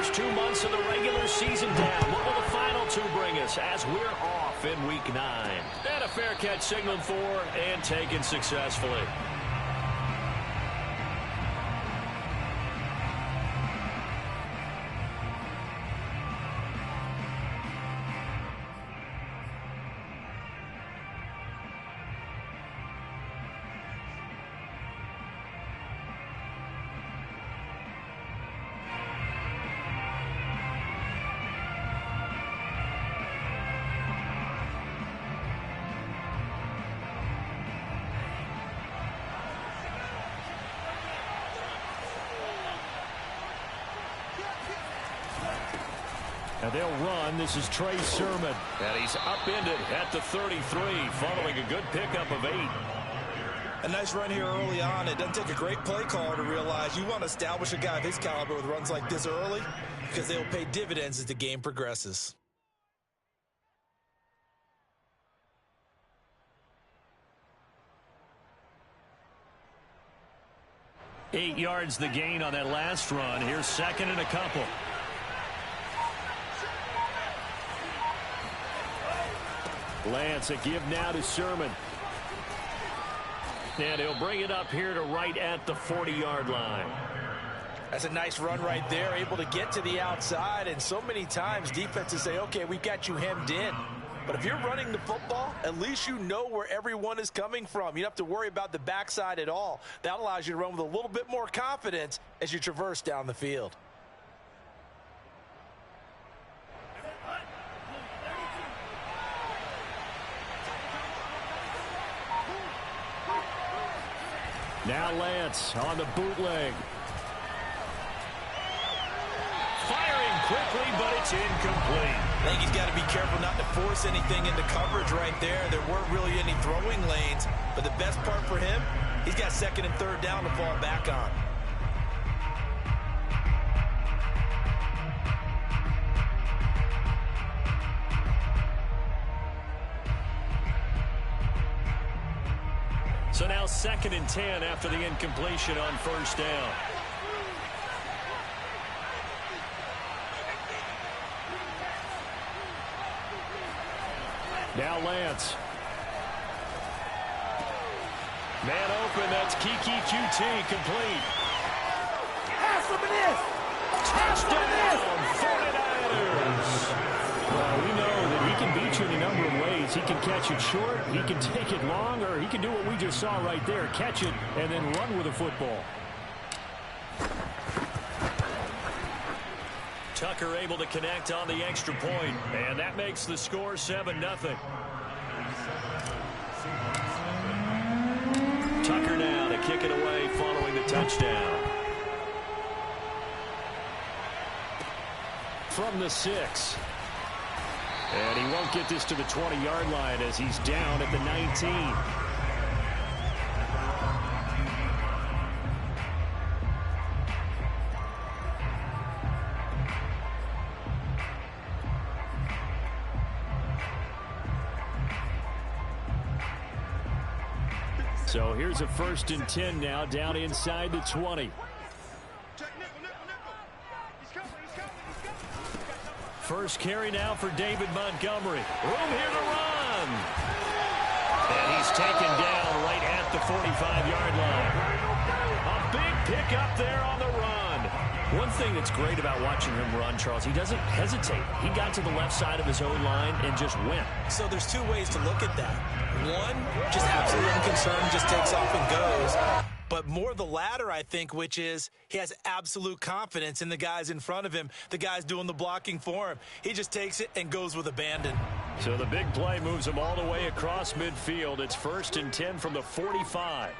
first 2 months of the regular season down. What will the final two bring us as we're off in Week 9? And a fair catch signaled for and taken successfully. And they'll run. This is Trey Sermon. And he's upended at the 33 following a good pickup of 8. A nice run here early on. It doesn't take a great play caller to realize you want to establish a guy of his caliber with runs like this early because they will pay dividends as the game progresses. Eight yards the gain on that last run. Here's second and a couple. Lance, a give now to Sermon. And he'll bring it up here to right at the 40-yard line. That's a nice run right there, able to get to the outside. And so many times defenses say, okay, we've got you hemmed in. But if you're running the football, at least you know where everyone is coming from. You don't have to worry about the backside at all. That allows you to run with a little bit more confidence as you traverse down the field. Now Lance on the bootleg. Firing quickly, but it's incomplete. I think he's got to be careful not to force anything into coverage right there. There weren't really any throwing lanes, but the best part for him, he's got second and third down to fall back on. So now second and 10 after the incompletion on first down. Now Lance. Man open, that's Kiki QT complete. Touchdown, 49ers. Well, we know that he can beat you in a number of ways. He can catch it short, he can take it long, or he can do what we just saw right there, catch it and then run with the football. Tucker able to connect on the extra point, and that makes the score 7-0. Tucker now to kick it away following the touchdown. From the 6. And he won't get this to the 20-yard line as he's down at the 19. So here's a 1st and 10 now, down inside the 20. First carry now for David Montgomery. Room here to run. And he's taken down right at the 45-yard line. A big pickup there on the run. One thing that's great about watching him run, Charles, he doesn't hesitate. He got to the left side of his own line and just went. So there's two ways to look at that. One, just absolutely unconcerned, just takes off and goes. But more the latter, I think, which is he has absolute confidence in the guys in front of him, the guys doing the blocking for him. He just takes it and goes with abandon. So the big play moves him all the way across midfield. It's 1st and 10 from the 45.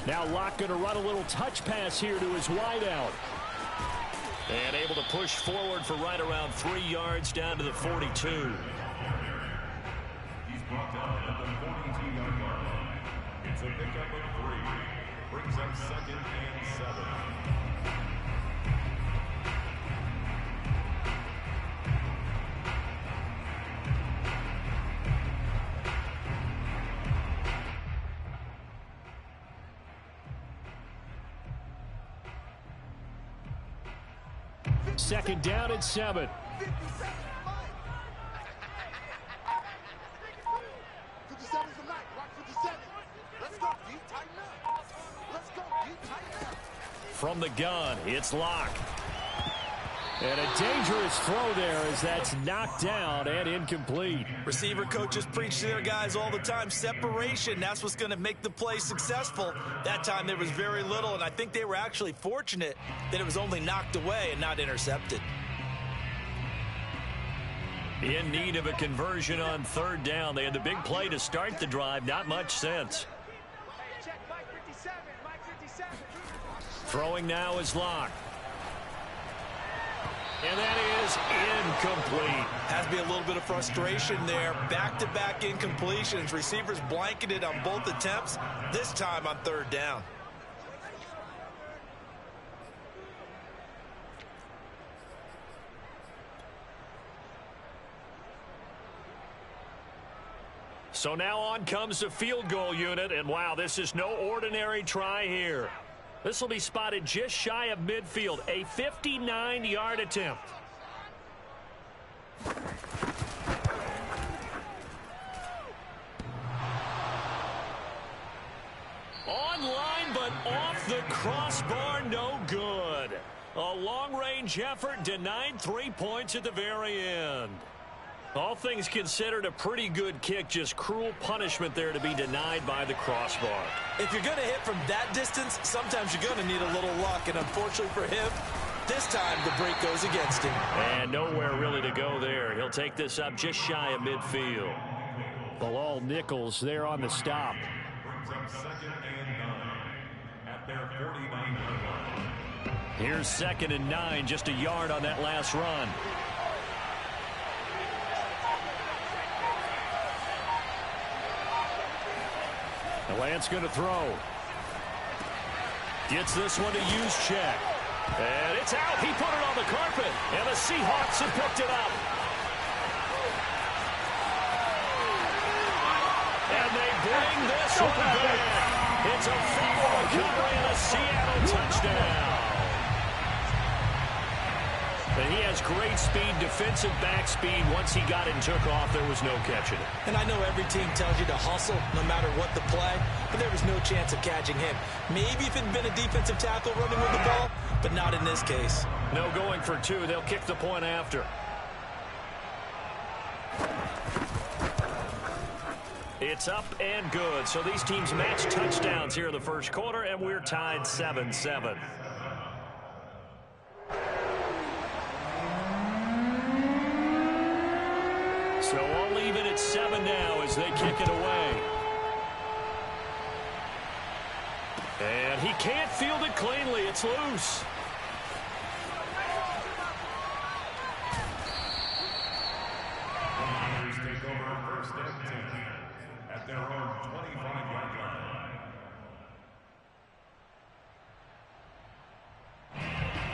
Now Locke going to run a little touch pass here to his wideout. And able to push forward for right around 3 yards down to the 42. He's brought down at the 42-yard line. It's a pickup of 3. Brings up 2nd and 7. Second down and 7. From the gun, it's Locke. And a dangerous throw there as that's knocked down and incomplete. Receiver coaches preach to their guys all the time. Separation, that's what's going to make the play successful. That time there was very little, and I think they were actually fortunate that it was only knocked away and not intercepted. In need of a conversion on third down. They had the big play to start the drive. Not much sense. Throwing now is Locke. And that is incomplete. Has to be a little bit of frustration there. Back-to-back incompletions. Receivers blanketed on both attempts, this time on third down. So now on comes the field goal unit, and wow, this is no ordinary try here. This will be spotted just shy of midfield, a 59-yard attempt. Online, but off the crossbar, no good. A long-range effort denied 3 points at the very end. All things considered, a pretty good kick, just cruel punishment there to be denied by the crossbar. If you're going to hit from that distance, sometimes you're going to need a little luck, and unfortunately for him, this time the break goes against him. And nowhere really to go there. He'll take this up just shy of midfield. Bilal Nichols there on the stop. Brings up second and 9 at their 49-yard line. Here's 2nd and 9, just a yard on that last run. The Lance going to throw. Gets this one to use check. And it's out. He put it on the carpet. And the Seahawks have picked it up. And they bring this one back. It's a fumble recovery and a Seattle touchdown. And he has great speed, defensive back speed. Once he got it and took off, there was no catching it. And I know every team tells you to hustle no matter what the play, but there was no chance of catching him. Maybe if it had been a defensive tackle running with the ball, but not in this case. No going for two. They'll kick the point after. It's up and good. So these teams match touchdowns here in the first quarter, and we're tied 7-7. So all even at 7 now as they kick it away. And he can't field it cleanly. It's loose. Buccaneers take over first and 10 at their own 25-yard line.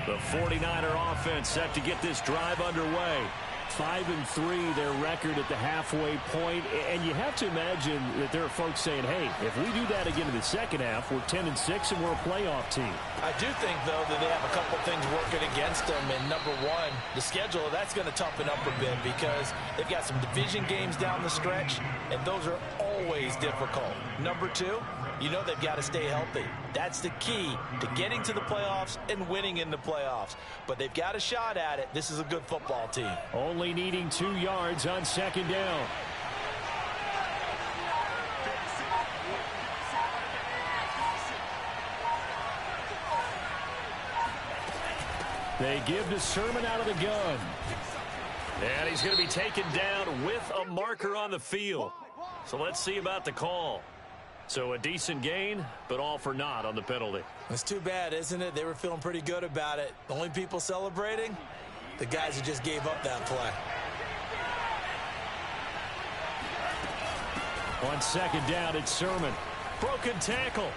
The 49er offense set to get this drive underway. 5-3 their record at the halfway point, and you have to imagine that there are folks saying, hey, if we do that again in the second half, we're 10-6 and we're a playoff team. I do think, though, that they have a couple things working against them. And number one, the schedule, that's going to toughen up a bit because they've got some division games down the stretch, and those are always difficult. Number two, you know they've got to stay healthy. That's the key to getting to the playoffs and winning in the playoffs. But they've got a shot at it. This is a good football team. Only needing 2 yards on second down. They give to Sermon out of the gun. And he's going to be taken down with a marker on the field. So let's see about the call. So a decent gain, but all for naught on the penalty. It's too bad, isn't it? They were feeling pretty good about it. The only people celebrating, the guys who just gave up that play. On second down, it's Sermon. Broken tackle.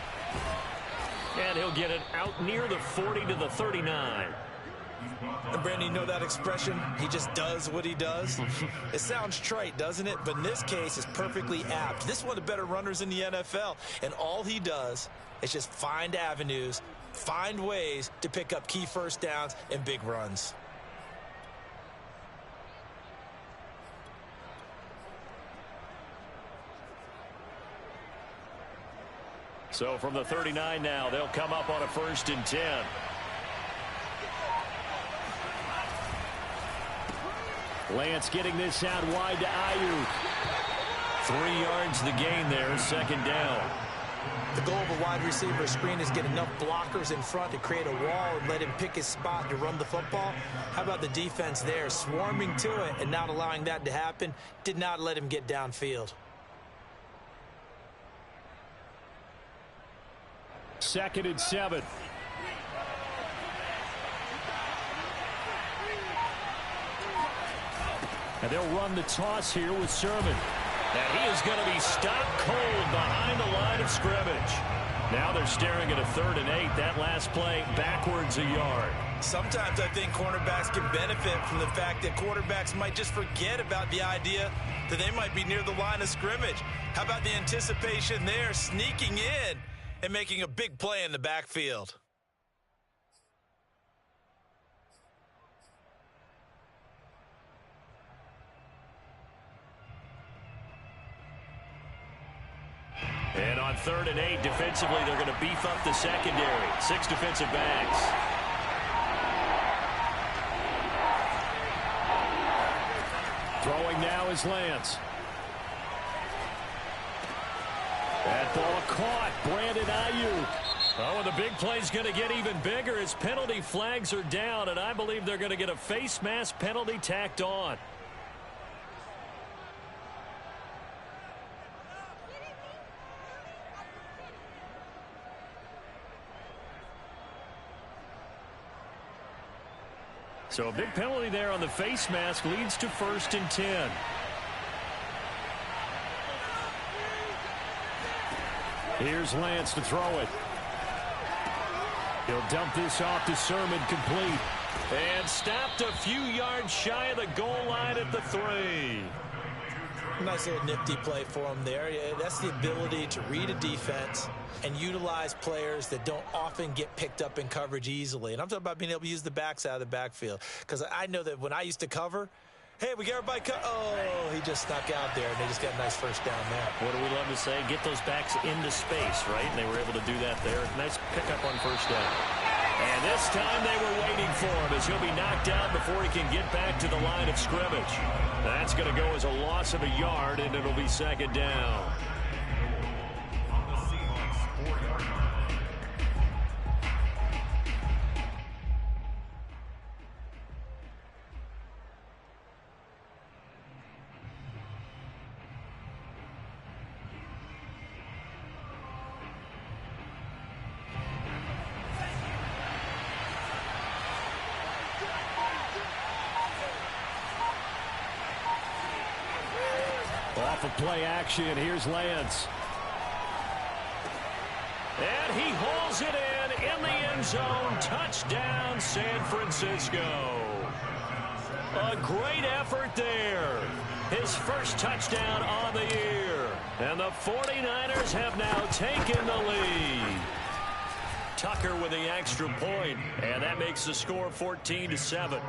And he'll get it out near the 40 to the 39. And Brandon, you know that expression? He just does what he does. It sounds trite, doesn't it? But in this case, it's perfectly apt. This is one of the better runners in the NFL. And all he does is just find avenues, find ways to pick up key first downs and big runs. So from the 39 now, they'll come up on a 1st and 10. Lance getting this out wide to Ayuk. 3 yards the gain there, 2nd down. The goal of a wide receiver screen is get enough blockers in front to create a wall and let him pick his spot to run the football. How about the defense there, swarming to it and not allowing that to happen? Did not let him get downfield. 2nd and 7. And they'll run the toss here with Sermon. And he is going to be stopped cold behind the line of scrimmage. Now they're staring at a 3rd and 8. That last play backwards a yard. Sometimes I think cornerbacks can benefit from the fact that quarterbacks might just forget about the idea that they might be near the line of scrimmage. How about the anticipation there, sneaking in and making a big play in the backfield? And on 3rd and 8, defensively, they're going to beef up the secondary. 6 defensive backs. Throwing now is Lance. That ball caught. Brandon Ayuk. Oh, and the big play's going to get even bigger as penalty flags are down, and I believe they're going to get a face mask penalty tacked on. So a big penalty there on the face mask leads to 1st and 10. Here's Lance to throw it. He'll dump this off to Sermon, complete. And stopped a few yards shy of the goal line at the 3. Nice little nifty play for him there. Yeah, that's the ability to read a defense and utilize players that don't often get picked up in coverage easily. And I'm talking about being able to use the backs out of the backfield. Because I know that when I used to cover, hey, we got everybody oh, he just snuck out there, and they just got a nice 1st down there. What do we love to say? Get those backs into space, right? And they were able to do that there. Nice pickup on 1st down. And this time they were waiting for him as he'll be knocked out before he can get back to the line of scrimmage. That's going to go as a loss of a yard, and it'll be 2nd down. On the Seahawks 4-yard line. Off of play action, here's Lance. And he hauls it in the end zone. Touchdown, San Francisco. A great effort there. His 1st touchdown on the year. And the 49ers have now taken the lead. Tucker with the extra point, and that makes the score 14-7.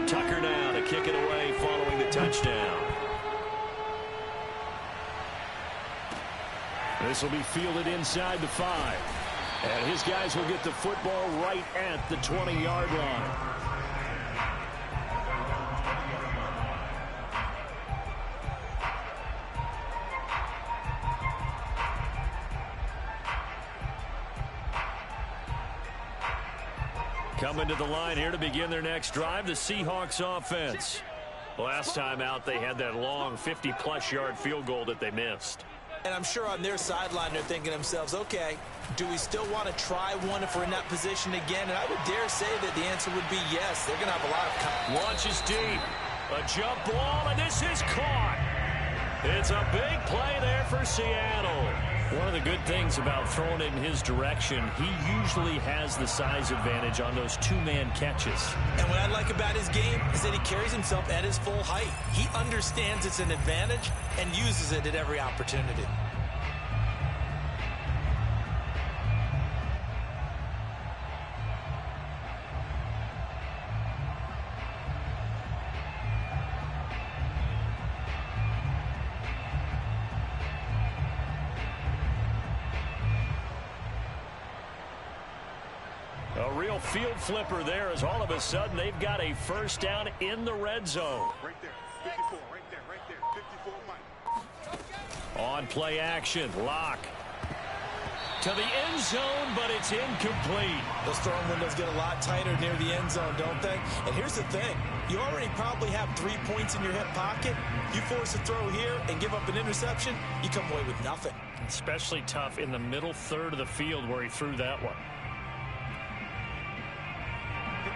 Tucker now to kick it away following the touchdown. This will be fielded inside the 5. And his guys will get the football right at the 20-yard line. Coming to the line here to begin their next drive, the Seahawks offense. Last time out, they had that long 50-plus yard field goal that they missed. And I'm sure on their sideline they're thinking to themselves, okay, do we still want to try one if we're in that position again? And I would dare say that the answer would be yes. They're going to have a lot of... Launches deep. A jump ball, and this is caught. It's a big play there for Seattle. One of the good things about throwing it in his direction, he usually has the size advantage on those 2-man catches. And what I like about his game is that he carries himself at his full height. He understands it's an advantage and uses it at every opportunity. A real field flipper there as all of a sudden they've got a first down in the red zone. Right there. 54. Right there. 54, Mike. On play action. Lock. To the end zone, but it's incomplete. Those throwing windows get a lot tighter near the end zone, don't they? And here's the thing. You already probably have 3 points in your hip pocket. You force a throw here and give up an interception, you come away with nothing. Especially tough in the middle third of the field where he threw that one.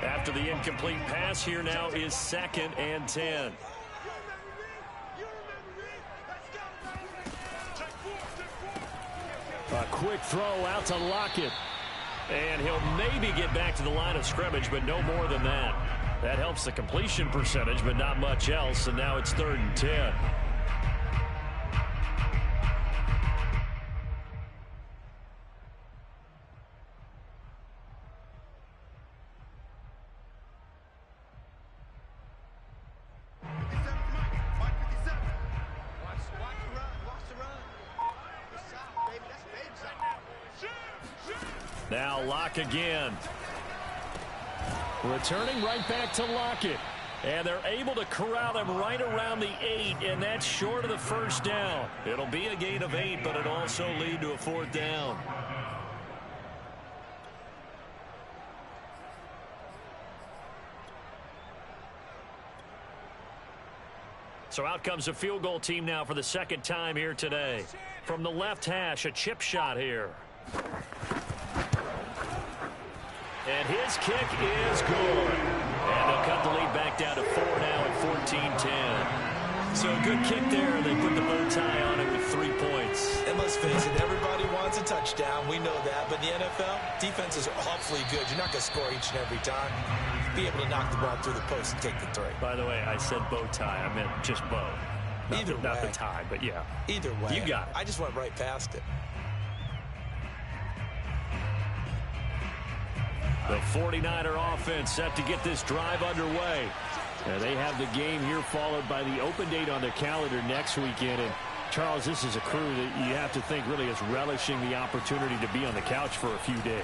After the incomplete pass, here now is 2nd and 10. A quick throw out to Lockett. And he'll maybe get back to the line of scrimmage, but no more than that. That helps the completion percentage, but not much else. And now it's 3rd and 10. Now Lock again. Returning right back to Lockett. And they're able to corral him right around the 8, and that's short of the first down. It'll be a gain of 8, but it'll also lead to a 4th down. So out comes a field goal team now for the 2nd time here today. From the left hash, a chip shot here. And his kick is good. And they'll cut the lead back down to 4 now at 14-10. So a good kick there. They put the bow tie on it with 3 points. And let's face it, everybody wants a touchdown. We know that. But in the NFL, defenses are awfully good. You're not going to score each and every time. Be able to knock the ball through the post and take the 3. By the way, I said bow tie. I meant just bow. Not the tie, but yeah. Either way. You got it. I just went right past it. The 49er offense set to get this drive underway. And they have the game here followed by the open date on their calendar next weekend. And Charles, this is a crew that you have to think really is relishing the opportunity to be on the couch for a few days.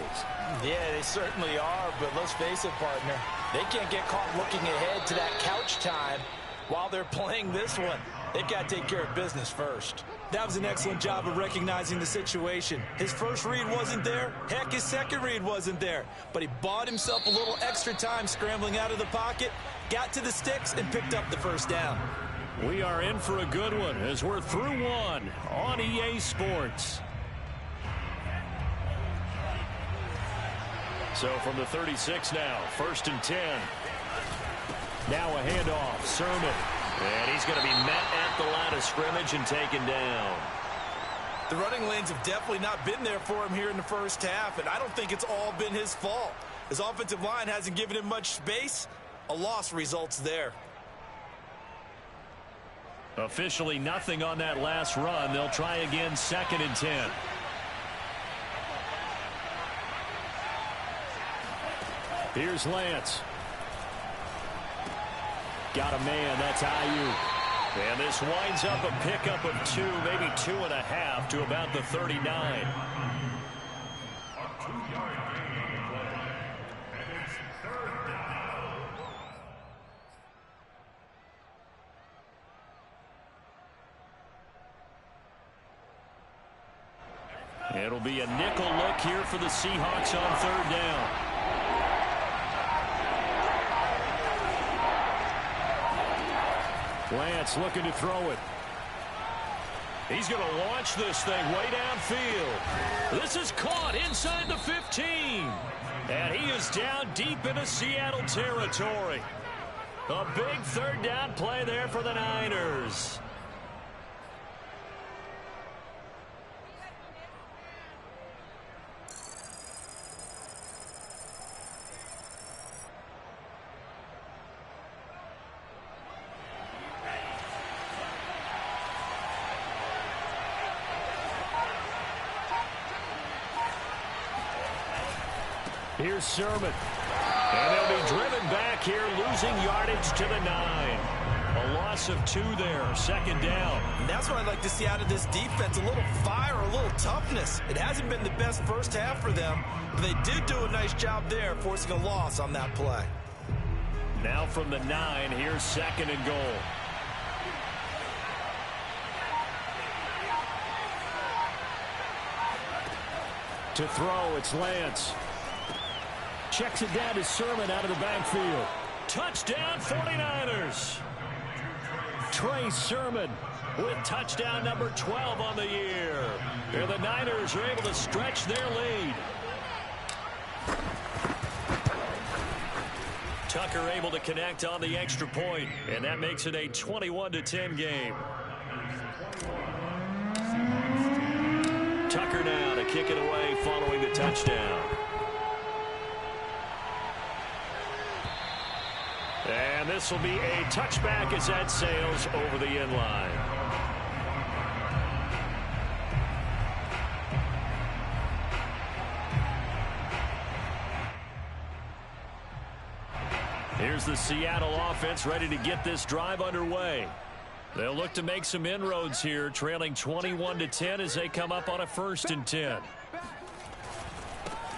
Yeah, they certainly are, but let's face it, partner. They can't get caught looking ahead to that couch time while they're playing this one. They've got to take care of business first. That was an excellent job of recognizing the situation. His first read wasn't there. Heck, his second read wasn't there. But he bought himself a little extra time scrambling out of the pocket, got to the sticks, and picked up the first down. We are in for a good one as we're through one on EA Sports. So from the 36 now, 1st and 10. Now a handoff, Sermon. And he's going to be met at the line of scrimmage and taken down. The running lanes have definitely not been there for him here in the first half, and I don't think it's all been his fault. His offensive line hasn't given him much space. A loss results there. Officially nothing on that last run. They'll try again, 2nd and 10. Here's Lance. Got a man, that's Ayuk. And this winds up a pickup of 2, maybe 2.5 to about the 39. A 2-yard gain on the play. And it's 3rd down. It'll be a nickel look here for the Seahawks on 3rd down. Lance looking to throw it. He's going to launch this thing way downfield. This is caught inside the 15. And he is down deep into Seattle territory. A big 3rd down play there for the Niners. Here's Sermon. And they'll be driven back here, losing yardage to the 9. A loss of 2 there, second down. And that's what I'd like to see out of this defense, a little fire, a little toughness. It hasn't been the best first half for them, but they did do a nice job there, forcing a loss on that play. Now from the 9, here's second and goal. To throw, it's Lance. Checks it down to Sermon out of the backfield. Touchdown 49ers. Trey Sermon with touchdown number 12 on the year. And the Niners are able to stretch their lead. Tucker able to connect on the extra point, and that makes it a 21-10 game. Tucker now to kick it away following the touchdown. And this will be a touchback as that sails over the end line. Here's the Seattle offense ready to get this drive underway. They'll look to make some inroads here, trailing 21-10 as they come up on a 1st and 10.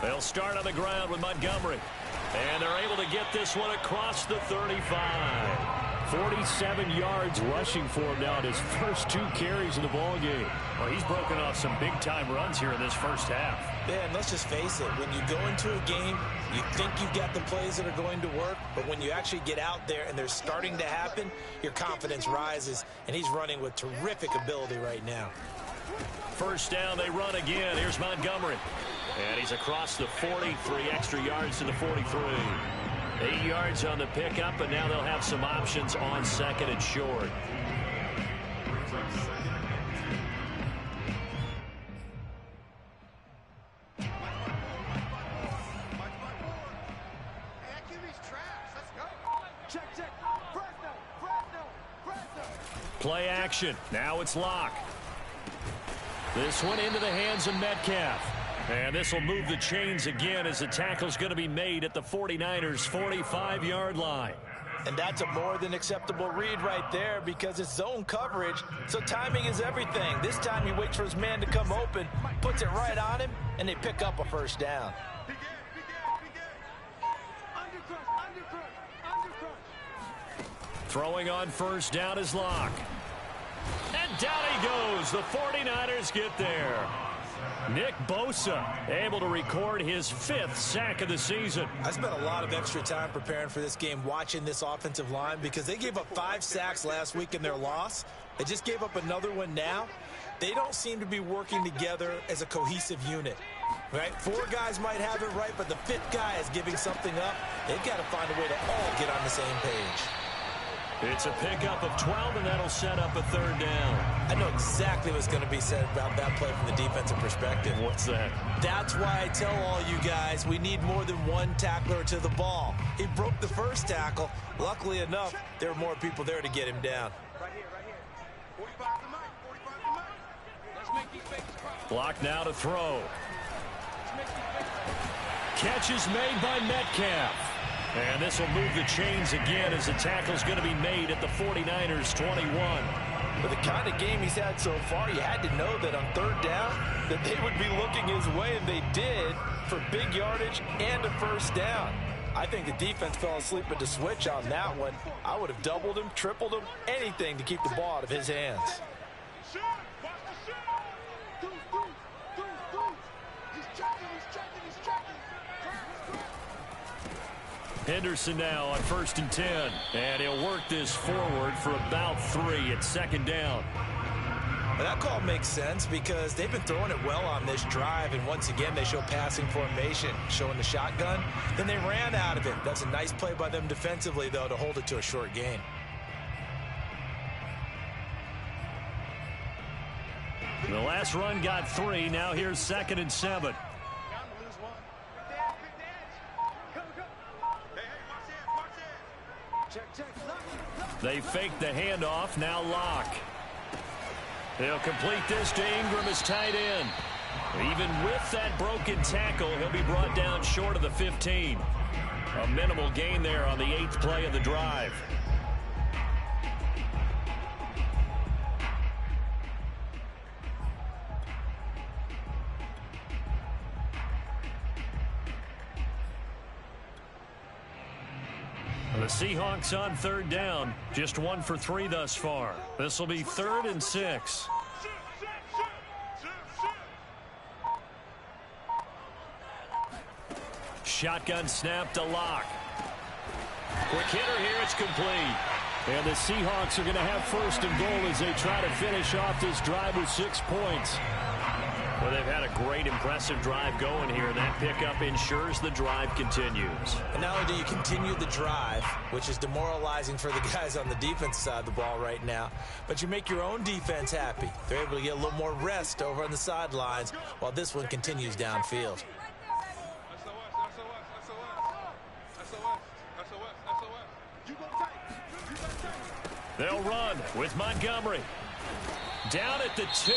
They'll start on the ground with Montgomery. And they're able to get this one across the 35. 47 yards rushing for him now in his first 2 carries in the ballgame. Well, he's broken off some big-time runs here in this first half. Yeah, and let's just face it. When you go into a game, you think you've got the plays that are going to work, but when you actually get out there and they're starting to happen, your confidence rises, and he's running with terrific ability right now. First down, they run again. Here's Montgomery. And he's across the 43, extra yards to the 43. 8 yards on the pickup, and now they'll have some options on 2nd and short. Play action. Now it's Locke. This one into the hands of Metcalf. And this will move the chains again as the tackle's going to be made at the 49ers' 45-yard line. And that's a more than acceptable read right there because it's zone coverage, so timing is everything. This time he waits for his man to come open, puts it right on him, and they pick up a first down. Throwing on first down is Locke. And down he goes. The 49ers get there. Nick Bosa able to record his 5th sack of the season. I spent a lot of extra time preparing for this game watching this offensive line because they gave up 5 sacks last week in their loss. They just gave up another one now. They don't seem to be working together as a cohesive unit. Right? 4 guys might have it right, but the 5th guy is giving something up. They've got to find a way to all get on the same page. It's a pickup of 12, and that'll set up a 3rd down. I know exactly what's going to be said about that play from the defensive perspective. What's that? That's why I tell all you guys we need more than one tackler to the ball. He broke the first tackle. Luckily enough, there were more people there to get him down. Right here. 45 to Mike. 45 to Mike. Let's make these babies cry. Block now to throw. Catch is made by Metcalf. And this will move the chains again as the tackle's going to be made at the 49ers' 21. With the kind of game he's had so far, you had to know that on 3rd down that they would be looking his way, and they did for big yardage and a first down. I think the defense fell asleep at the switch on that one. I would have doubled him, tripled him, anything to keep the ball out of his hands. Henderson now on 1st and 10. And he'll work this forward for about 3 at 2nd down. Well, that call makes sense because they've been throwing it well on this drive, and once again they show passing formation, showing the shotgun. Then they ran out of it. That's a nice play by them defensively, though, to hold it to a short gain. The last run got 3. Now here's 2nd and 7. They fake the handoff. Now Locke. He'll complete this to Ingram as tight end. Even with that broken tackle, he'll be brought down short of the 15. A minimal gain there on the 8th play of the drive. The Seahawks on third down. Just 1 for 3 thus far. This will be 3rd and 6. Shotgun snap to Lock. Quick hitter here. It's complete. And the Seahawks are going to have 1st and goal as they try to finish off this drive with 6 points. Well, they've had a great, impressive drive going here. That pickup ensures the drive continues. And not only do you continue the drive, which is demoralizing for the guys on the defense side of the ball right now, but you make your own defense happy. They're able to get a little more rest over on the sidelines while this one continues downfield. They'll run with Montgomery. Down at the 2.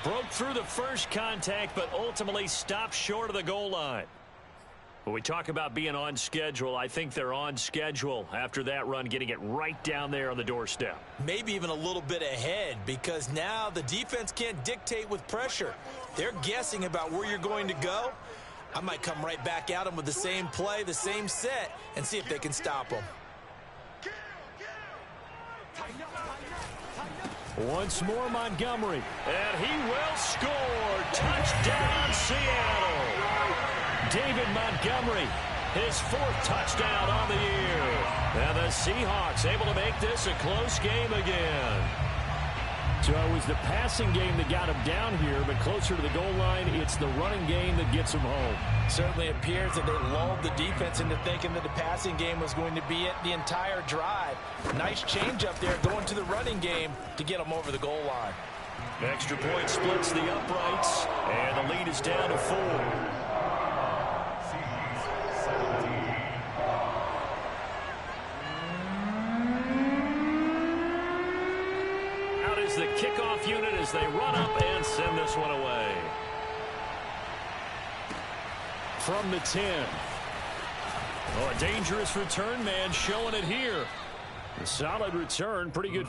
Broke through the first contact, but ultimately stopped short of the goal line. When we talk about being on schedule, I think they're on schedule after that run, getting it right down there on the doorstep. Maybe even a little bit ahead, because now the defense can't dictate with pressure. They're guessing about where you're going to go. I might come right back at them with the same play, the same set, and see if they can stop them. Once more, Montgomery. And he will score. Touchdown, Seattle. David Montgomery, his 4th touchdown on the year. And the Seahawks able to make this a close game again. So it was the passing game that got him down here, but closer to the goal line, it's the running game that gets him home. Certainly appears that they lulled the defense into thinking that the passing game was going to be it the entire drive. Nice change up there going to the running game to get them over the goal line. Extra point splits the uprights, and the lead is down to 4. The kickoff unit as they run up and send this one away. From the 10. Oh, a dangerous return man showing it here. A solid return, pretty good.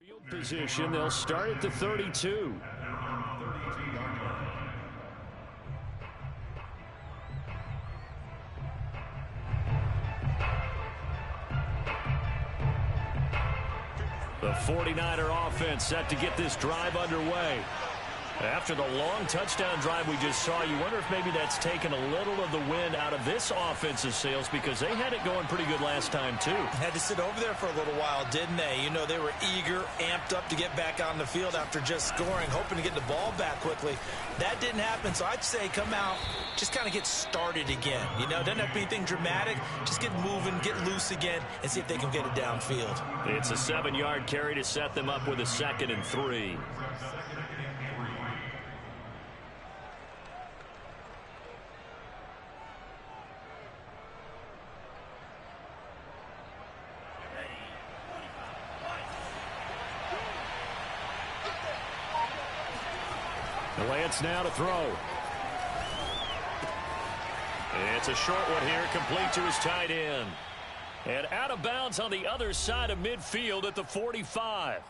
Field position, they'll start at the 32. The 49er offense set to get this drive underway. After the long touchdown drive we just saw, you wonder if maybe that's taken a little of the wind out of this offensive sails, because they had it going pretty good last time too. Had to sit over there for a little while, didn't they? You know, they were eager, amped up to get back on the field after just scoring, hoping to get the ball back quickly. That didn't happen, so I'd say come out, just kind of get started again. You know, doesn't have to be anything dramatic. Just get moving, get loose again, and see if they can get it downfield. It's a 7-yard carry to set them up with a 2nd and 3. Lance now to throw. It's a short one here, complete to his tight end. And out of bounds on the other side of midfield at the 45.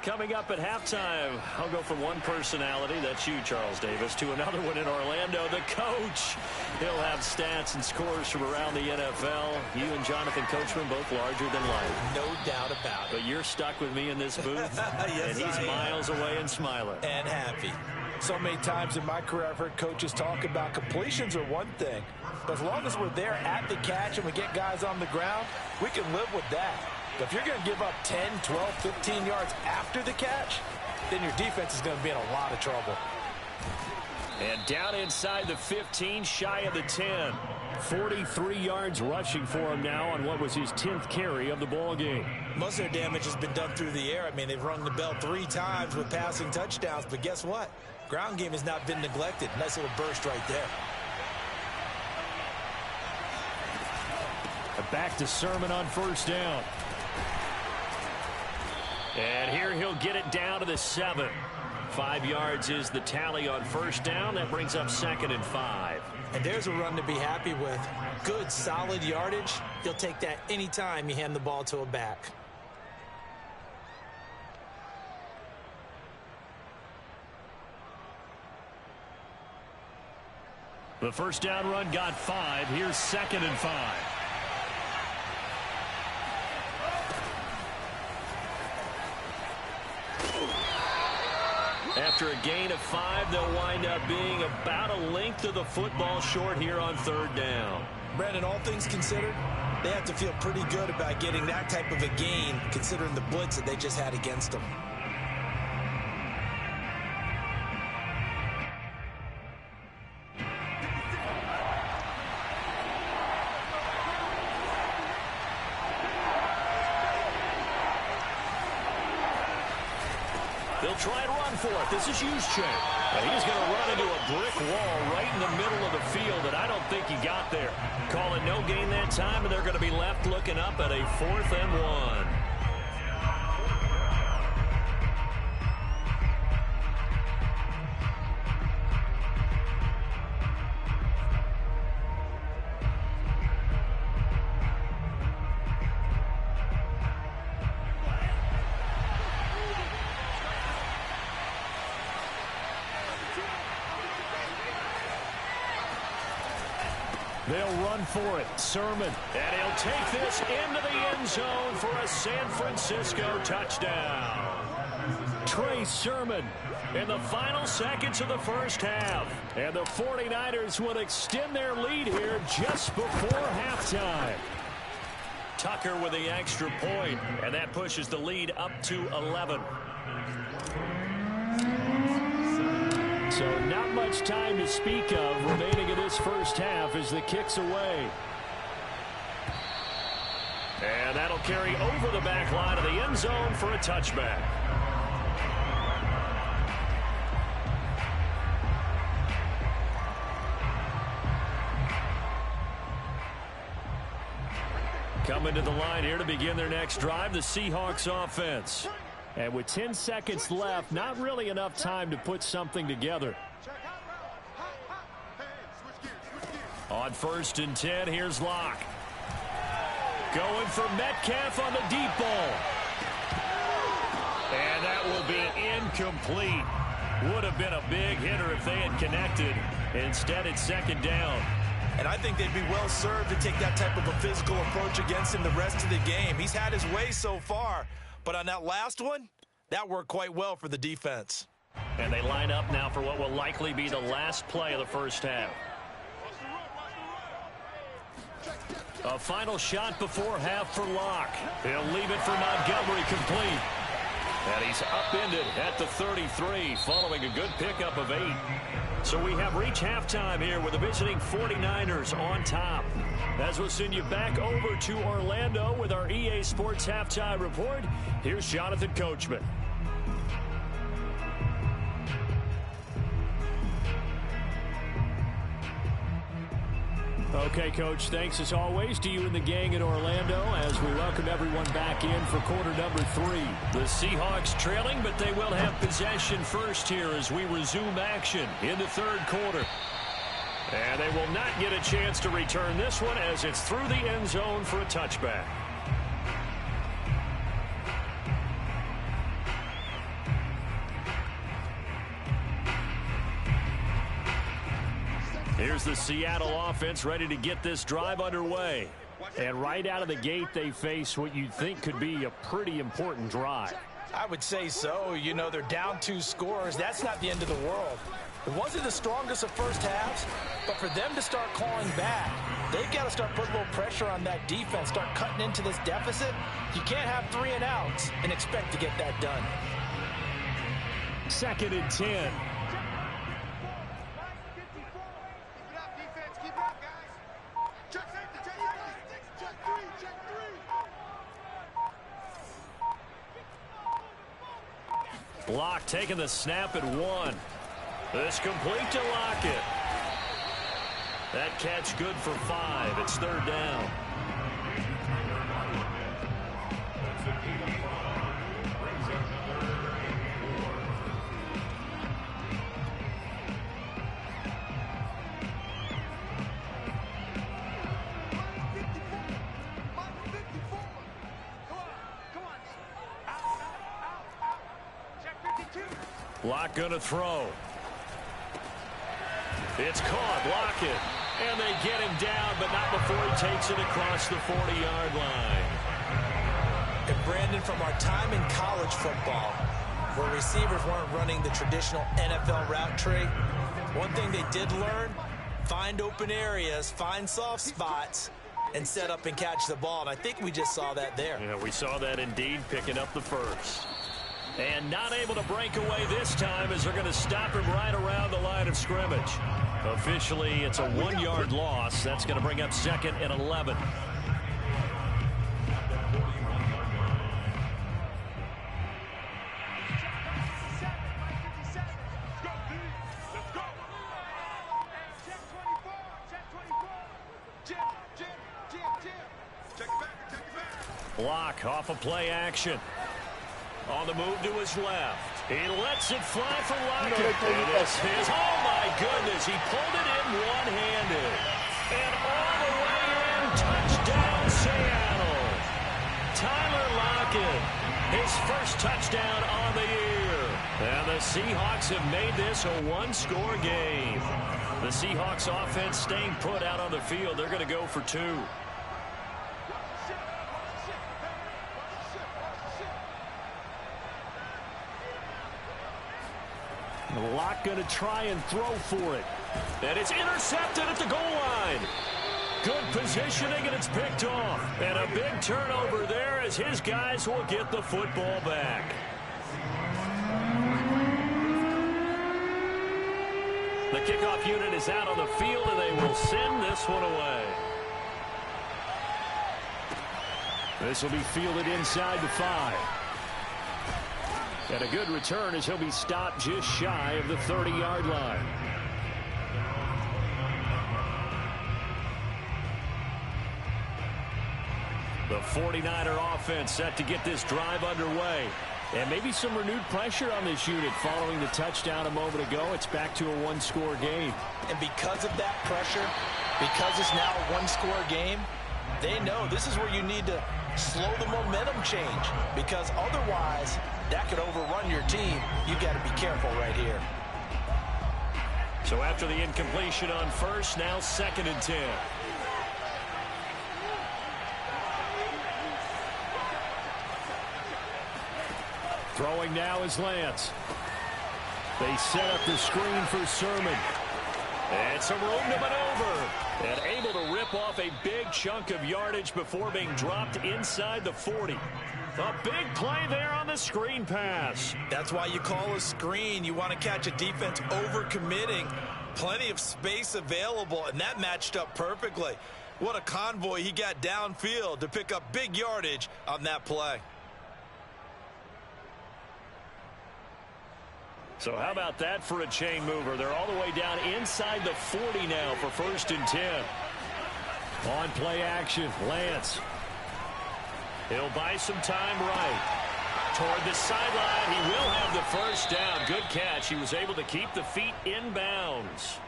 Coming up at halftime, I'll go from one personality, that's you, Charles Davis, to another one in Orlando, the coach. He'll have stats and scores from around the NFL. You and Jonathan Coachman both larger than life. No doubt about it. But you're stuck with me in this booth, yes, and he's miles away and smiling. And happy. So many times in my career I've heard coaches talk about completions are one thing, but as long as we're there at the catch and we get guys on the ground, we can live with that. But if you're going to give up 10, 12, 15 yards after the catch, then your defense is going to be in a lot of trouble. And down inside the 15, shy of the 10. 43 yards rushing for him now on what was his 10th carry of the ball game. Most of their damage has been done through the air. I mean, they've rung the bell 3 times with passing touchdowns, but guess what? Ground game has not been neglected. Nice little burst right there. Back to Sermon on first down. And here he'll get it down to the 7. 5 yards is the tally on first down. That brings up 2nd and 5. And there's a run to be happy with. Good, solid yardage. He'll take that anytime you hand the ball to a back. The first down run got 5. Here's 2nd and 5. After a gain of 5, they'll wind up being about a length of the football short here on 3rd down. Brandon, all things considered, they have to feel pretty good about getting that type of a gain, considering the blitz that they just had against them. They'll try and run for it. This is Juszczyk. And he's going to run into a brick wall right in the middle of the field, and I don't think he got there. Call it no gain that time, and they're going to be left looking up at a 4th and 1. They'll run for it. Sermon. And he'll take this into the end zone for a San Francisco touchdown. Trey Sermon in the final seconds of the first half. And the 49ers will extend their lead here just before halftime. Tucker with the extra point, and that pushes the lead up to 11. So not much time to speak of remaining in this first half as the kick's away. And that'll carry over the back line of the end zone for a touchback. Coming to the line here to begin their next drive, the Seahawks offense. And with 10 seconds left, not really enough time to put something together. On 1st and 10, here's Locke. Going for Metcalf on the deep ball. And that will be incomplete. Would have been a big hitter if they had connected. Instead, it's 2nd down. And I think they'd be well served to take that type of a physical approach against him the rest of the game. He's had his way so far. But on that last one, that worked quite well for the defense. And they line up now for what will likely be the last play of the first half. A final shot before half for Locke. He'll leave it for Montgomery complete. And he's upended at the 33 following a good pickup of 8. So we have reached halftime here with the visiting 49ers on top. As we'll send you back over to Orlando with our EA Sports Halftime Report, here's Jonathan Coachman. Okay, Coach, thanks as always to you and the gang in Orlando as we welcome everyone back in for quarter number 3. The Seahawks trailing, but they will have possession first here as we resume action in the 3rd quarter. And they will not get a chance to return this one as it's through the end zone for a touchback. Here's the Seattle offense ready to get this drive underway. And right out of the gate, they face what you'd think could be a pretty important drive. I would say so. You know, they're down 2 scores. That's not the end of the world. It wasn't the strongest of first halves, but for them to start calling back, they've got to start putting a little pressure on that defense, start cutting into this deficit. You can't have 3 and outs and expect to get that done. 2nd and 10. Keep it up, defense. Keep it up, guys. Check safety. Check safety. Check three. Check three. Block taking the snap at 1. This complete to Lockett. That catch good for 5. It's 3rd down. Lock gonna throw. It's caught. Lockett. And they get him down, but not before he takes it across the 40-yard line. And Brandon, from our time in college football, where receivers weren't running the traditional NFL route tree, one thing they did learn, find open areas, find soft spots, and set up and catch the ball. And I think we just saw that there. Yeah, we saw that indeed, picking up the first. And not able to break away this time as they're going to stop him right around the line of scrimmage. Officially, it's a 1-yard loss. That's going to bring up 2nd and 11. Block off of play action. On the move to his left. He lets it fly for Lockett. And this is, oh my goodness, he pulled it in one-handed. And all the way in, touchdown Seattle. Tyler Lockett, his first touchdown on the year. And the Seahawks have made this a 1-score game. The Seahawks offense staying put out on the field. They're going to go for 2. Lock going to try and throw for it. And it's intercepted at the goal line. Good positioning, and it's picked off. And a big turnover there as his guys will get the football back. The kickoff unit is out on the field, and they will send this one away. This will be fielded inside the 5. And a good return as he'll be stopped just shy of the 30-yard line. The 49er offense set to get this drive underway. And maybe some renewed pressure on this unit following the touchdown a moment ago. It's back to a 1-score game. And because of that pressure, because it's now a 1-score game, they know this is where you need to slow the momentum change, because otherwise that could overrun your team. You got to be careful right here. So after the incompletion on first, now 2nd and 10. Throwing now is Lance. They set up the screen for Sermon. And some room to maneuver. And able to rip off a big chunk of yardage before being dropped inside the 40. A big play there on the screen pass. That's why you call a screen. You want to catch a defense overcommitting. Plenty of space available, and that matched up perfectly. What a convoy he got downfield to pick up big yardage on that play. So how about that for a chain mover? They're all the way down inside the 40 now for 1st and 10. On play action, Lance. He'll buy some time right. Toward the sideline, he will have the first down. Good catch. He was able to keep the feet in bounds.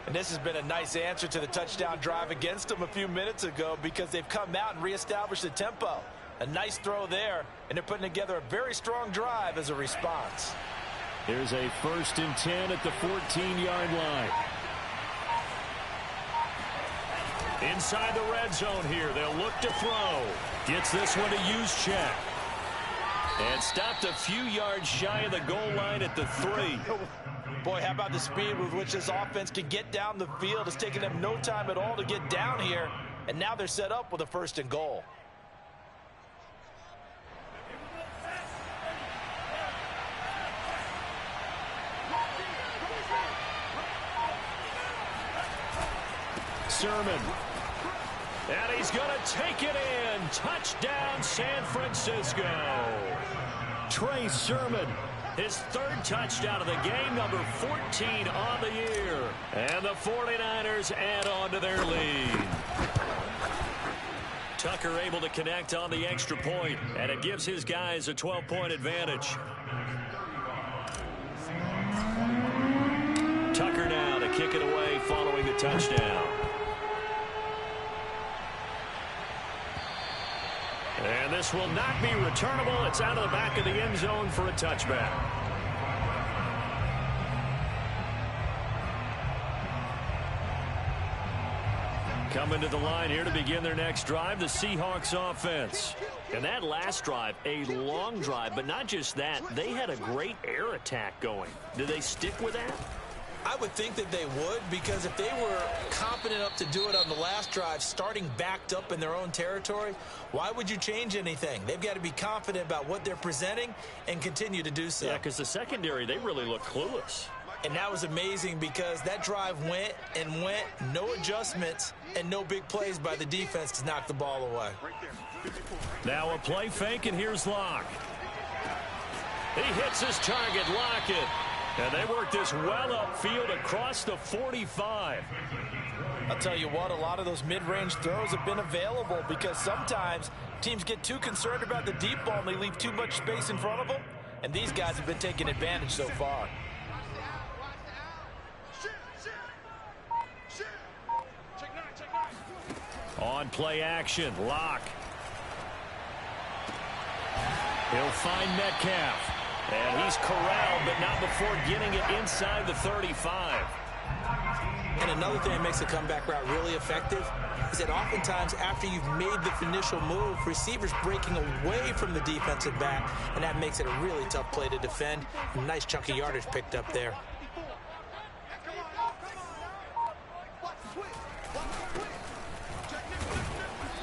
And this has been a nice answer to the touchdown drive against them a few minutes ago, because they've come out and reestablished the tempo. A nice throw there, and they're putting together a very strong drive as a response. Here's a 1st and 10 at the 14-yard line. Inside the red zone here. They'll look to throw. Gets this one to use check. And stopped a few yards shy of the goal line at the 3. Boy, how about the speed with which this offense can get down the field? It's taken them no time at all to get down here. And now they're set up with a 1st and goal. Sermon. And he's going to take it in. Touchdown, San Francisco. Trey Sermon, his third touchdown of the game, number 14 on the year. And the 49ers add on to their lead. Tucker able to connect on the extra point, and it gives his guys a 12-point advantage. Tucker now to kick it away following the touchdown. And this will not be returnable. It's out of the back of the end zone for a touchback. Coming to the line here to begin their next drive, the Seahawks offense. And that last drive, a long drive, but not just that. They had a great air attack going. Do they stick with that? I would think that they would, because if they were confident enough to do it on the last drive, starting backed up in their own territory, why would you change anything? They've got to be confident about what they're presenting and continue to do so. Yeah, because the secondary, they really look clueless. And that was amazing because that drive went and went, no adjustments, and no big plays by the defense to knock the ball away. Now a play fake, and here's Locke. He hits his target, Lockett. And they work this well upfield across the 45. I'll tell you what, a lot of those mid-range throws have been available because sometimes teams get too concerned about the deep ball and they leave too much space in front of them. And these guys have been taking advantage so far. On play action, Locke. He'll find Metcalf. And he's corralled, but not before getting it inside the 35. And another thing that makes the comeback route really effective is that oftentimes after you've made the initial move, receivers breaking away from the defensive back, and that makes it a really tough play to defend. A nice chunk of yardage picked up there.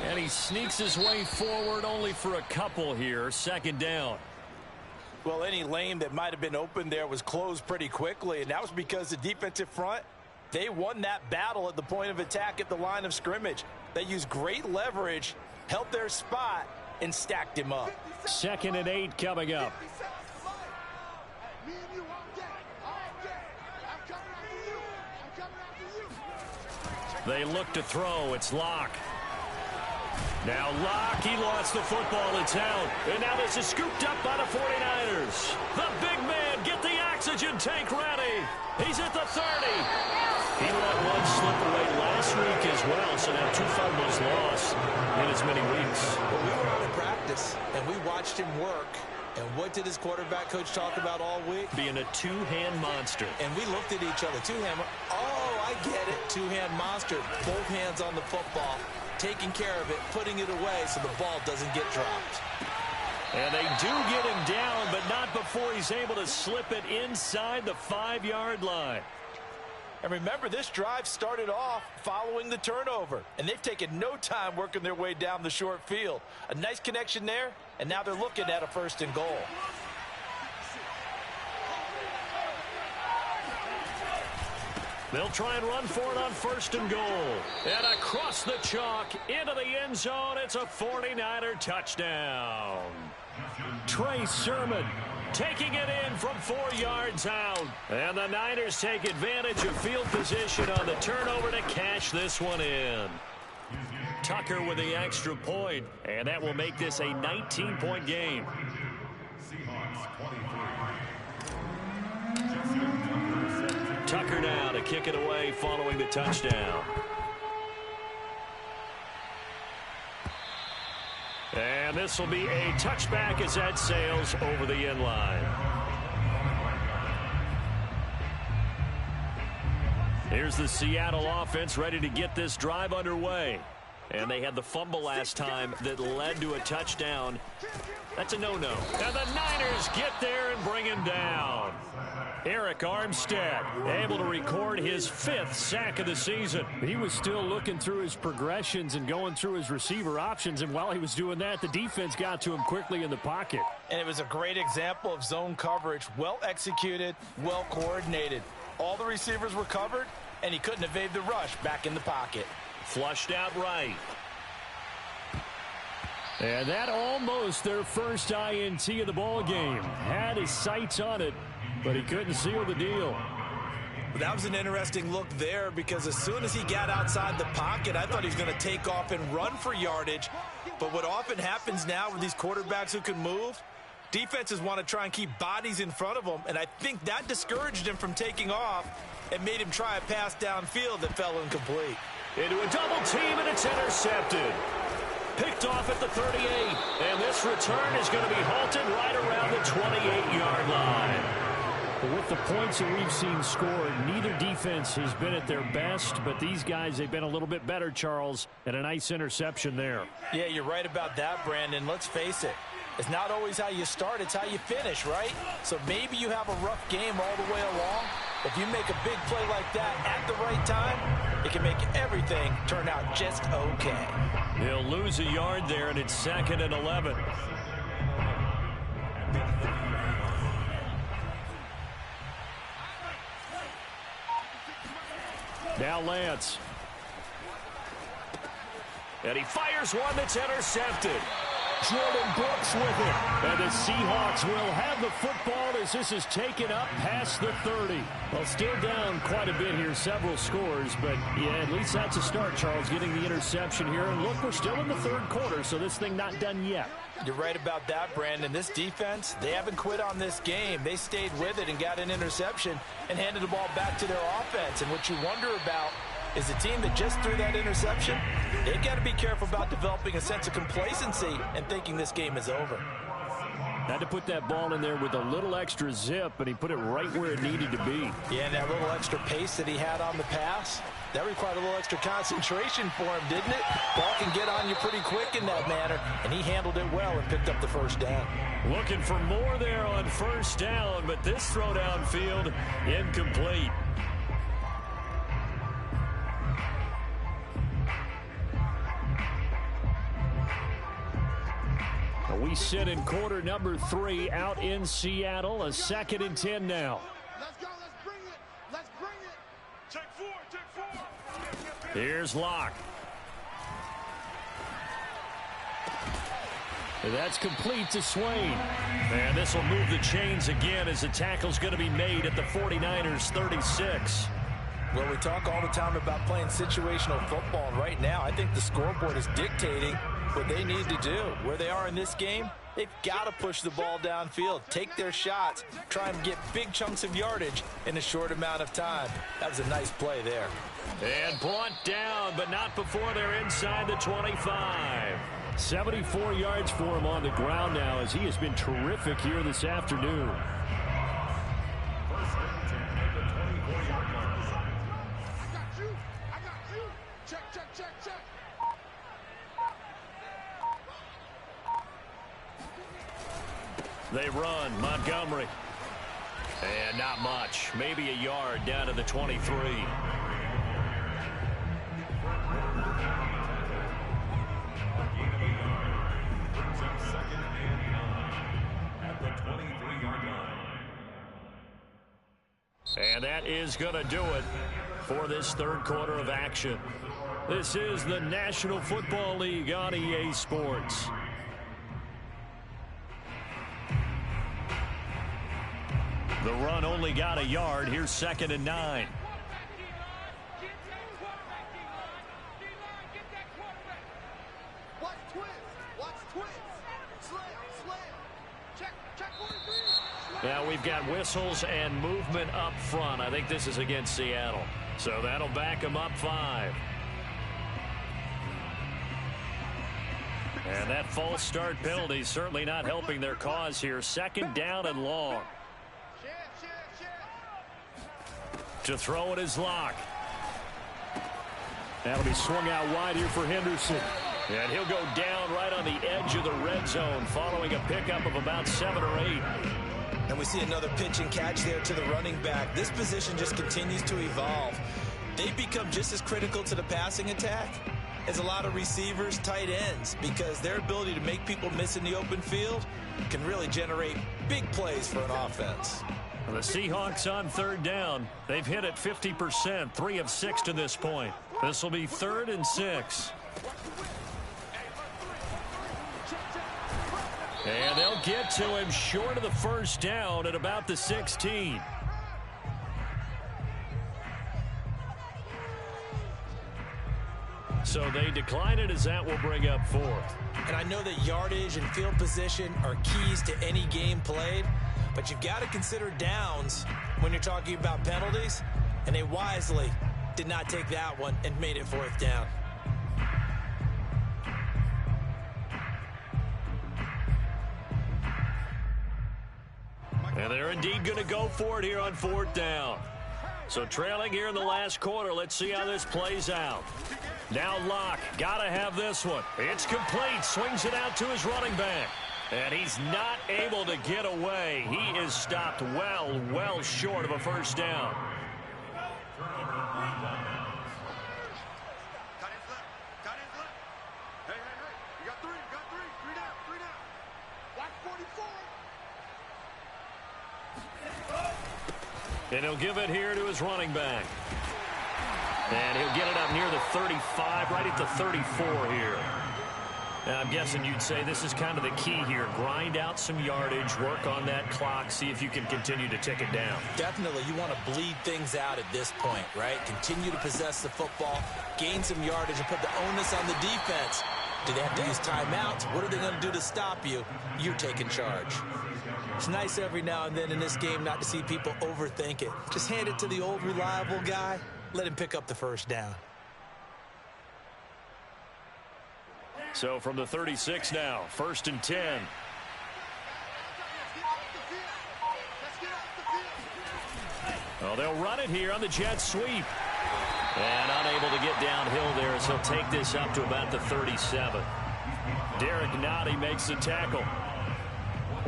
And he sneaks his way forward only for a couple here. Second down. Well, any lane that might have been open there was closed pretty quickly, and that was because the defensive front, they won that battle at the point of attack at the line of scrimmage. They used great leverage, held their spot, and stacked him up. 2nd and 8 coming up. They look to throw. It's Locke. Now Locke, he lost the football. It's out. And now this is scooped up by the 49ers. The big man, get the oxygen tank ready. He's at the 30. He let one slip away last week as well, so now 2 fumbles lost in as many weeks. Well, we were out in practice, and we watched him work. And what did his quarterback coach talk about all week? Being a two-hand monster. And we looked at each other. Two-hand. Oh, I get it. Two-hand monster. Both hands on the football, taking care of it, putting it away so the ball doesn't get dropped. And they do get him down, but not before he's able to slip it inside the 5-yard line. And remember, this drive started off following the turnover, and they've taken no time working their way down the short field. A nice connection there, and now they're looking at a 1st and goal. They'll try and run for it on 1st and goal. And across the chalk into the end zone, it's a 49er touchdown. Trey Sermon taking it in from 4 yards out. And the Niners take advantage of field position on the turnover to cash this one in. Tucker with the extra point, and that will make this a 19-point game. Seahawks 23. Tucker now to kick it away following the touchdown. And this will be a touchback as that sails over the end line. Here's the Seattle offense ready to get this drive underway. And they had the fumble last time that led to a touchdown. That's a no-no. And the Niners get there and bring him down. Eric Armstead able to record his 5th sack of the season. He was still looking through his progressions and going through his receiver options, and while he was doing that, the defense got to him quickly in the pocket. And it was a great example of zone coverage. Well executed, well coordinated. All the receivers were covered, and he couldn't evade the rush back in the pocket. Flushed out right. And that almost their first INT of the ball game. Had his sights on it, but he couldn't seal the deal. That was an interesting look there because as soon as he got outside the pocket, I thought he was going to take off and run for yardage. But what often happens now with these quarterbacks who can move, defenses want to try and keep bodies in front of them, and I think that discouraged him from taking off and made him try a pass downfield that fell incomplete. Into a double team, and it's intercepted. Picked off at the 38, and this return is going to be halted right around the 28-yard line. With the points that we've seen scored, neither defense has been at their best, but these guys, they've been a little bit better, Charles, and a nice interception there. Yeah, you're right about that, Brandon. Let's face it. It's not always how you start, it's how you finish, right? So maybe you have a rough game all the way along. If you make a big play like that at the right time, it can make everything turn out just okay. He'll lose a yard there, and it's 2nd and 11. Now Lance. And he fires one that's intercepted. Jordan Brooks with it. And the Seahawks will have the football as this is taken up past the 30. Well, still down quite a bit here, several scores, but yeah, at least that's a start, Charles, getting the interception here. And look, we're still in the third quarter, so this thing not done yet. You're right about that, Brandon. This defense, they haven't quit on this game. They stayed with it and got an interception and handed the ball back to their offense. And what you wonder about is the team that just threw that interception, they've got to be careful about developing a sense of complacency and thinking this game is over. Had to put that ball in there with a little extra zip, and he put it right where it needed to be. Yeah, and that little extra pace that he had on the pass, that required a little extra concentration for him, didn't it? Ball can get on you pretty quick in that manner, and he handled it well and picked up the first down. Looking for more there on first down, but this throw downfield incomplete. We sit in quarter number 3 out in Seattle. A 2nd and 10 now. Let's go. Let's bring it. Let's bring it. Check 4. Check 4. Here's Locke. That's complete to Swain. And this will move the chains again as the tackle's going to be made at the 49ers 36. Well, we talk all the time about playing situational football, and right now I think the scoreboard is dictating what they need to do. Where they are in this game, they've got to push the ball downfield, take their shots, try and get big chunks of yardage in a short amount of time. That was a nice play there. And brought down, but not before they're inside the 25. 74 yards for him on the ground now as he has been terrific here this afternoon. They run, Montgomery. And not much. Maybe a yard down to the 23. And that is going to do it for this third quarter of action. This is the National Football League on EA Sports. The run only got a yard. Here's 2nd and 9. Watch twist. Watch twist. Slam. Check 43. Now we've got whistles and movement up front. I think this is against Seattle. So that'll back them up 5. And that false start penalty certainly not helping their cause here. 2nd down and long. To throw it is Locke. That'll be swung out wide here for Henderson. And he'll go down right on the edge of the red zone following a pickup of about 7 or 8. And we see another pitch and catch there to the running back. This position just continues to evolve. They become just as critical to the passing attack as a lot of receivers, tight ends, because their ability to make people miss in the open field can really generate big plays for an offense. The Seahawks on third down. They've hit it 50%, 3 of 6 to this point. This will be 3rd and 6. And they'll get to him short of the first down at about the 16. So they decline it as that will bring up 4th. And I know that yardage and field position are keys to any game played, but you've got to consider downs when you're talking about penalties, and they wisely did not take that one and made it 4th down. And they're indeed going to go for it here on 4th down. So trailing here in the last quarter. Let's see how this plays out. Now Locke, got to have this one. It's complete. Swings it out to his running back. And he's not able to get away. He is stopped well short of a first down. Got his left. Hey. You got 3. Three down. Watch 44. And he'll give it here to his running back. And he'll get it up near the 35, right at the 34 here. And I'm guessing you'd say this is kind of the key here. Grind out some yardage, work on that clock, see if you can continue to tick it down. Definitely, you want to bleed things out at this point, right? Continue to possess the football, gain some yardage, and put the onus on the defense. Do they have to use timeouts? What are they going to do to stop you? You're taking charge. It's nice every now and then in this game not to see people overthink it. Just hand it to the old reliable guy. Let him pick up the first down. So from the 36 now, 1st and 10. Well, they'll run it here on the jet sweep. And unable to get downhill there, so he'll take this up to about the 37. Derek Nottie makes the tackle.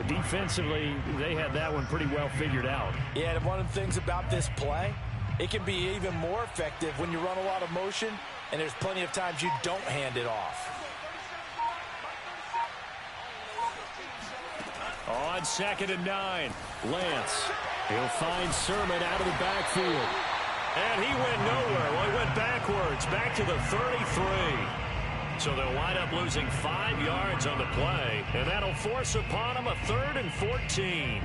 Defensively, they had that one pretty well figured out. Yeah, and one of the things about this play, it can be even more effective when you run a lot of motion, and there's plenty of times you don't hand it off. On 2nd and 9, Lance. He'll find Sermon out of the backfield. And he went nowhere. Well, he went backwards, back to the 33. So they'll wind up losing 5 yards on the play, and that'll force upon them a 3rd and 14.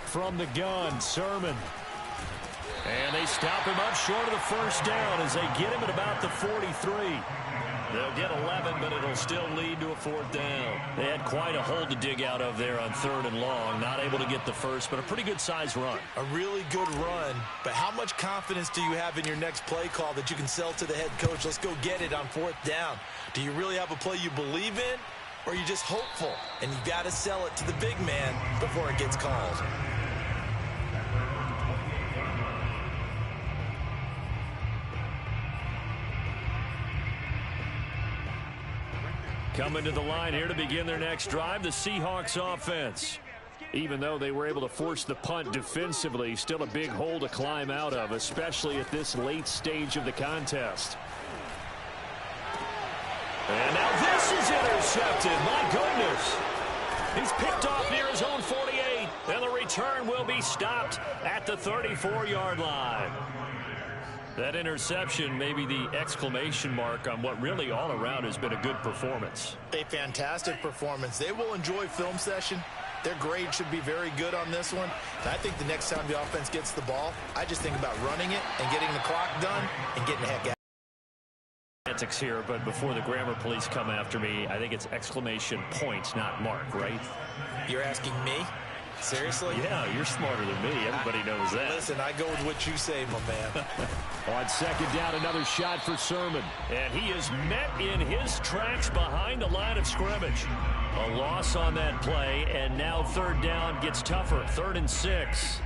From the gun, Sermon. And they stop him up short of the first down as they get him at about the 43. They'll get 11, but it'll still lead to a 4th down. They had quite a hole to dig out of there on 3rd and long. Not able to get the first, but a pretty good-sized run. A really good run, but how much confidence do you have in your next play call that you can sell to the head coach? Let's go get it on 4th down. Do you really have a play you believe in, or are you just hopeful? And you got to sell it to the big man before it gets called. Coming to the line here to begin their next drive, the Seahawks offense. Even though they were able to force the punt defensively, still a big hole to climb out of, especially at this late stage of the contest. And now this is intercepted. My goodness. He's picked off near his own 48, and the return will be stopped at the 34-yard line. That interception may be the exclamation mark on what really all around has been a good performance. A fantastic performance. They will enjoy film session. Their grade should be very good on this one. And I think the next time the offense gets the ball, I just think about running it and getting the clock done and getting the heck out. Antics here, but before the grammar police come after me, I think it's exclamation point, not mark, right? You're asking me? Seriously? Yeah, you're smarter than me. Everybody knows that. Listen, I go with what you say, my man. On 2nd down, another shot for Sermon. And he is met in his tracks behind the line of scrimmage. A loss on that play, and now 3rd down gets tougher. 3rd and 6.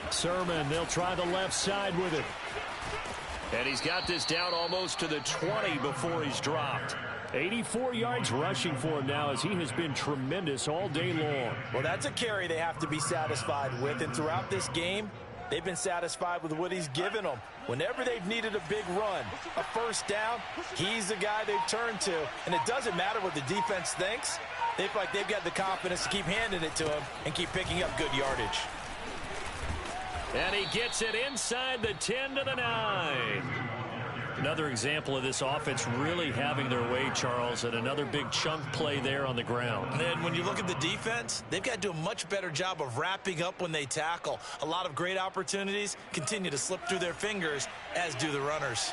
Sermon, they'll try the left side with it. And he's got this down almost to the 20 before he's dropped. 84 yards rushing for him now as he has been tremendous all day long. Well, that's a carry they have to be satisfied with. And throughout this game, They've been satisfied with what he's given them. Whenever they've needed a big run, a first down, he's the guy they've turned to. And it doesn't matter what the defense thinks. They feel like they've got the confidence to keep handing it to him and keep picking up good yardage. And he gets it inside the 10 to the 9. Another example of this offense really having their way, Charles, and another big chunk play there on the ground. And when you look at the defense, they've got to do a much better job of wrapping up when they tackle. A lot of great opportunities continue to slip through their fingers, as do the runners.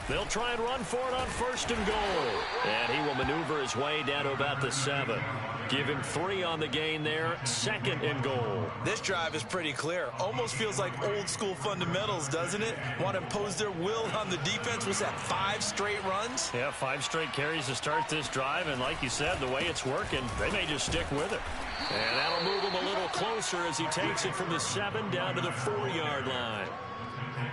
They'll try and run for it on 1st and goal. And he will maneuver his way down to about the 7. Give him 3 on the gain there, 2nd and goal. This drive is pretty clear. Almost feels like old school fundamentals, doesn't it? Want to impose their will on the defense. Was that 5 straight runs? Yeah, 5 straight carries to start this drive. And like you said, the way it's working, they may just stick with it. And that'll move him a little closer as he takes it from the 7 down to the 4-yard line.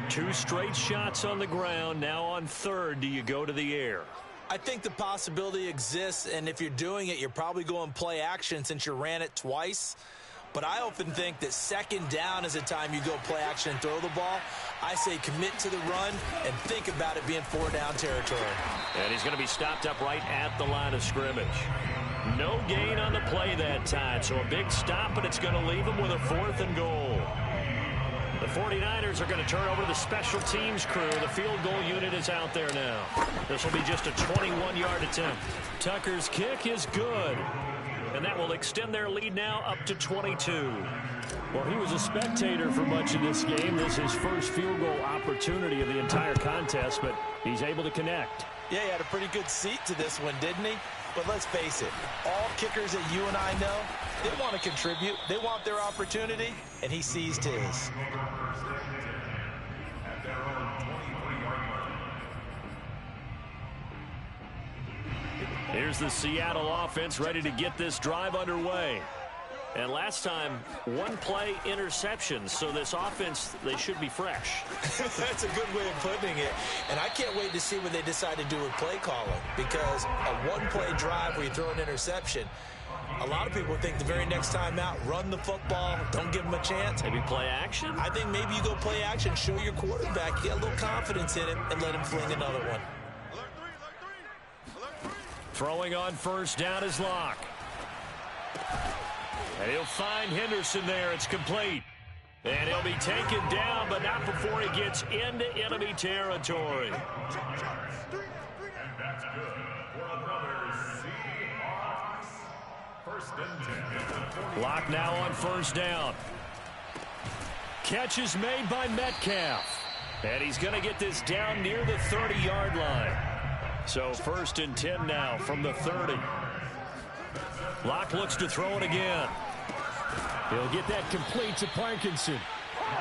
2 straight shots on the ground. Now on 3rd, do you go to the air? I think the possibility exists, and if you're doing it, you're probably going play action since you ran it twice. But I often think that 2nd down is a time you go play action and throw the ball. I say commit to the run and think about it being 4-down territory. And he's going to be stopped up right at the line of scrimmage. No gain on the play that time, so a big stop, but it's going to leave him with a 4th and goal. The 49ers are going to turn over to the special teams crew. The field goal unit is out there now. This will be just a 21-yard attempt. Tucker's kick is good. And that will extend their lead now up to 22. Well, he was a spectator for much of this game. This is his first field goal opportunity of the entire contest, but he's able to connect. Yeah, he had a pretty good seat to this one, didn't he? But let's face it, all kickers that you and I know, they want to contribute. They want their opportunity, and he seized his. Here's the Seattle offense ready to get this drive underway. And last time, 1 play interception. So this offense, they should be fresh. That's a good way of putting it. And I can't wait to see what they decide to do with play calling. Because a 1-play drive where you throw an interception, a lot of people think the very next time out, run the football, don't give them a chance. Maybe play action? I think maybe you go play action, show your quarterback, get a little confidence in him, and let him fling another one. Throwing on 1st down is Locke. And he'll find Henderson there. It's complete. And he'll be taken down, but not before he gets into enemy territory. And that's good for another Seahawks. 1st and 10. Locke now on 1st down. Catch is made by Metcalf. And he's going to get this down near the 30-yard line. So 1st and 10 now from the 30. Locke looks to throw it again. He'll get that complete to Parkinson.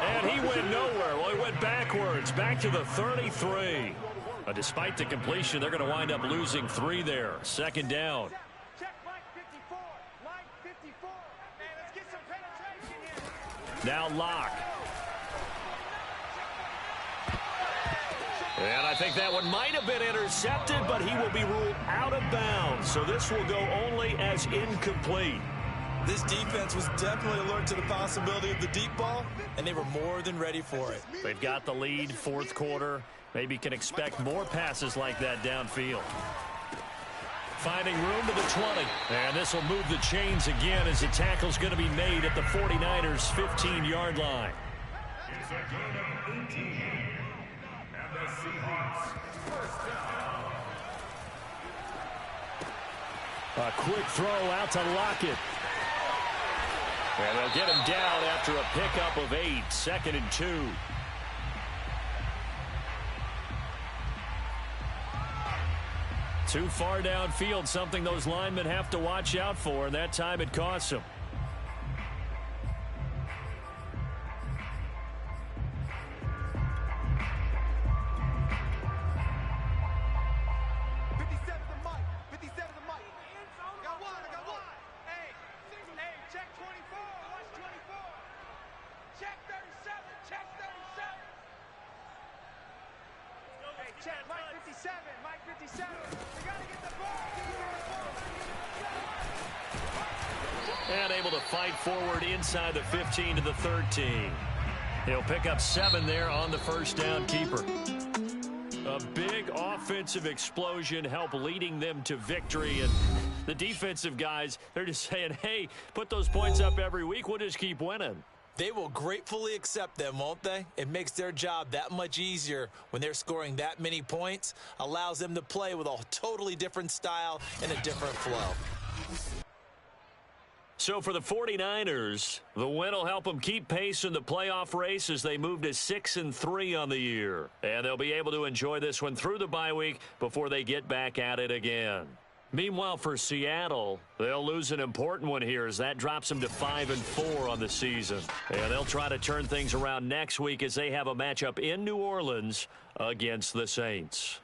And he went nowhere. Well, he went backwards, back to the 33. But despite the completion, they're going to wind up losing 3 there. 2nd down. Check line 54. Line 54. Man, let's get some penetration here. Now Locke. And I think that one might have been intercepted, but he will be ruled out of bounds. So this will go only as incomplete. This defense was definitely alert to the possibility of the deep ball, and they were more than ready for it. They've got the lead, 4th quarter. Maybe can expect more passes like that downfield. Finding room to the 20. And this will move the chains again as the tackle's going to be made at the 49ers' 15-yard line. It's a gain of 18. And the Seahawks 1st down. A quick throw out to Lockett. And they'll get him down after a pickup of 8, 2nd and 2. Too far downfield, something those linemen have to watch out for, and that time it costs them. Check, Mike 57, Mike 57. We got to get the ball. And able to fight forward inside the 15 to the 13. He'll pick up 7 there on the first down keeper. A big offensive explosion helped leading them to victory. And the defensive guys, they're just saying, hey, put those points up every week. We'll just keep winning. They will gratefully accept them, won't they? It makes their job that much easier when they're scoring that many points. Allows them to play with a totally different style and a different flow. So for the 49ers, the win will help them keep pace in the playoff race as they move to 6-3 on the year. And they'll be able to enjoy this one through the bye week before they get back at it again. Meanwhile, for Seattle, they'll lose an important one here as that drops them to 5-4 on the season. And they'll try to turn things around next week as they have a matchup in New Orleans against the Saints.